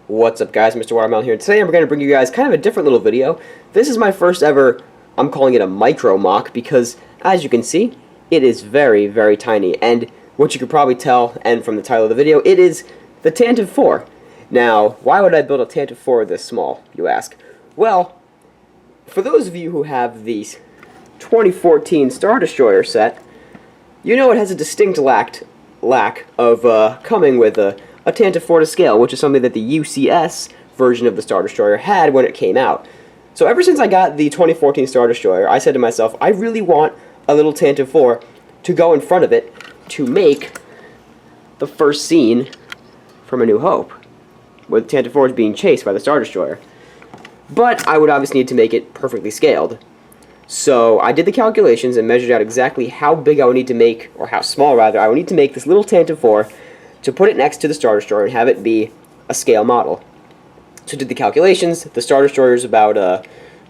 What's up, guys? MisterWaterMelon here. Today I'm going to bring you guys kind of a different little video. This is my first ever, I'm calling it a micro-MOC, because as you can see, it is very, very tiny. And what you could probably tell, and from the title of the video, it is the Tantive IV. Now, why would I build a Tantive IV this small, you ask? Well, for those of you who have the 2014 Star Destroyer set, you know it has a distinct lack of coming with a Tantive IV to scale, which is something that the UCS version of the Star Destroyer had when it came out. So ever since I got the 2014 Star Destroyer, I said to myself, I really want a little Tantive IV to go in front of it to make the first scene from A New Hope, where the Tantive IV is being chased by the Star Destroyer. But I would obviously need to make it perfectly scaled. So I did the calculations and measured out exactly how big I would need to make, or how small rather, I would need to make this little Tantive IV to put it next to the Star Destroyer and have it be a scale model. So I did the calculations. The Star Destroyer is about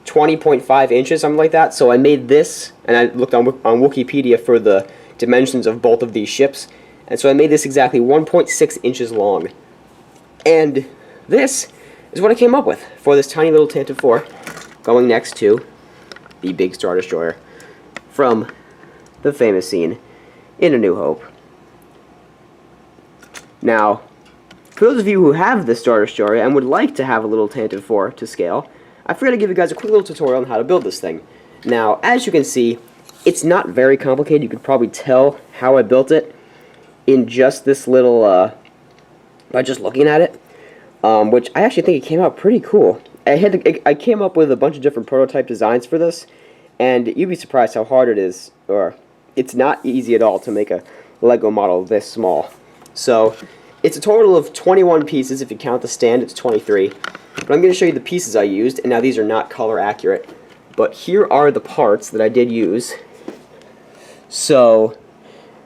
20.5 inches, something like that. So I made this, and I looked on Wikipedia for the dimensions of both of these ships, and so I made this exactly 1.6 inches long. And this is what I came up with for this tiny little Tantive IV going next to the big Star Destroyer from the famous scene in A New Hope. Now, for those of you who have the Star Destroyer and would like to have a little Tantive IV to scale, I figured I'd give you guys a quick little tutorial on how to build this thing. Now, as you can see, it's not very complicated. You could probably tell how I built it in just this little, by just looking at it, which I actually think it came out pretty cool. I came up with a bunch of different prototype designs for this, and you'd be surprised how hard it is, or it's not easy at all to make a Lego model this small. So, it's a total of 21 pieces. If you count the stand, it's 23. But I'm going to show you the pieces I used, and now these are not color accurate. But here are the parts that I did use. So,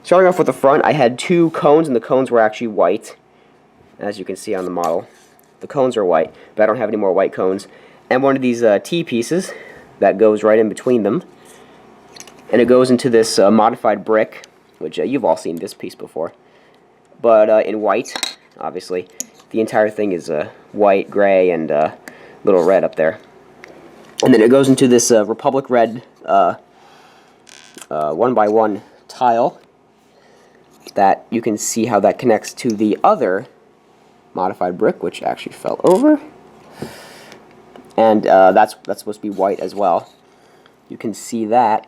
starting off with the front, I had two cones, and the cones were actually white, as you can see on the model. The cones are white, but I don't have any more white cones. And one of these T-pieces that goes right in between them. And it goes into this modified brick, which you've all seen this piece before. But in white, obviously. The entire thing is white, gray, and little red up there. And then it goes into this Republic Red 1x1 tile that you can see how that connects to the other modified brick, which actually fell over. And that's supposed to be white as well. You can see that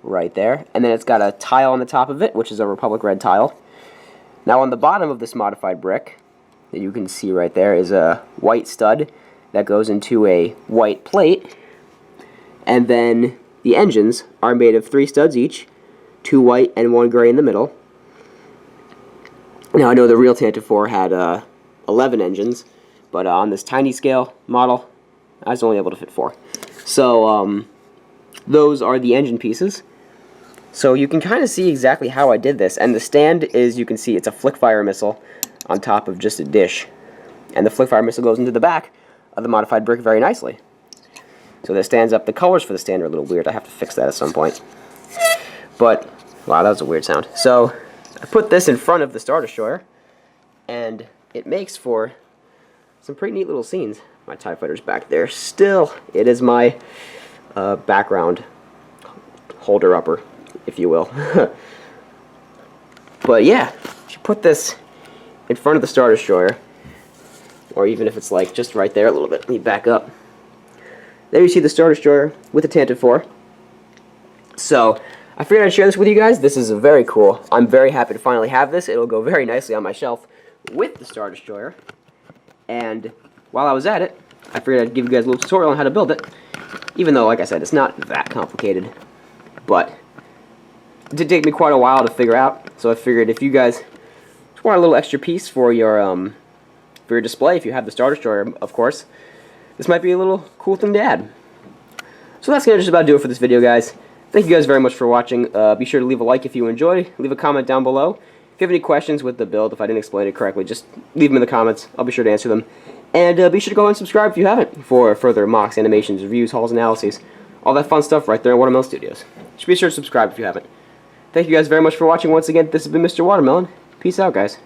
right there. And then it's got a tile on the top of it, which is a Republic Red tile. Now on the bottom of this modified brick, that you can see right there, is a white stud that goes into a white plate. And then the engines are made of 3 studs each, 2 white and 1 gray in the middle. Now I know the real Tantive IV had 11 engines, but on this tiny scale model, I was only able to fit 4. So those are the engine pieces. So you can kind of see exactly how I did this, and the stand is, you can see, it's a flick-fire missile on top of just a dish. And the flick-fire missile goes into the back of the modified brick very nicely. So this stands up. The colors for the stand are a little weird. I have to fix that at some point. But, wow, that was a weird sound. So I put this in front of the Star Destroyer, and it makes for some pretty neat little scenes. My TIE fighter's back there. Still, it is my background holder-upper, if you will. But yeah, if you put this in front of the Star Destroyer, or even if it's like just right there a little bit, let me back up. There you see the Star Destroyer with the Tantive IV. So, I figured I'd share this with you guys. This is very cool. I'm very happy to finally have this. It'll go very nicely on my shelf with the Star Destroyer. And while I was at it, I figured I'd give you guys a little tutorial on how to build it. Even though, like I said, it's not that complicated. But it did take me quite a while to figure out. So I figured if you guys want a little extra piece for your display, if you have the Star Destroyer, of course, this might be a little cool thing to add. So that's going to just about do it for this video, guys. Thank you guys very much for watching. Be sure to leave a like if you enjoyed. Leave a comment down below. If you have any questions with the build, if I didn't explain it correctly, just leave them in the comments. I'll be sure to answer them. And be sure to go ahead and subscribe if you haven't for further MOCs, animations, reviews, hauls, analyses. All that fun stuff right there in Watermelon Studios. Just be sure to subscribe if you haven't. Thank you guys very much for watching once again. This has been Mr. Watermelon. Peace out, guys.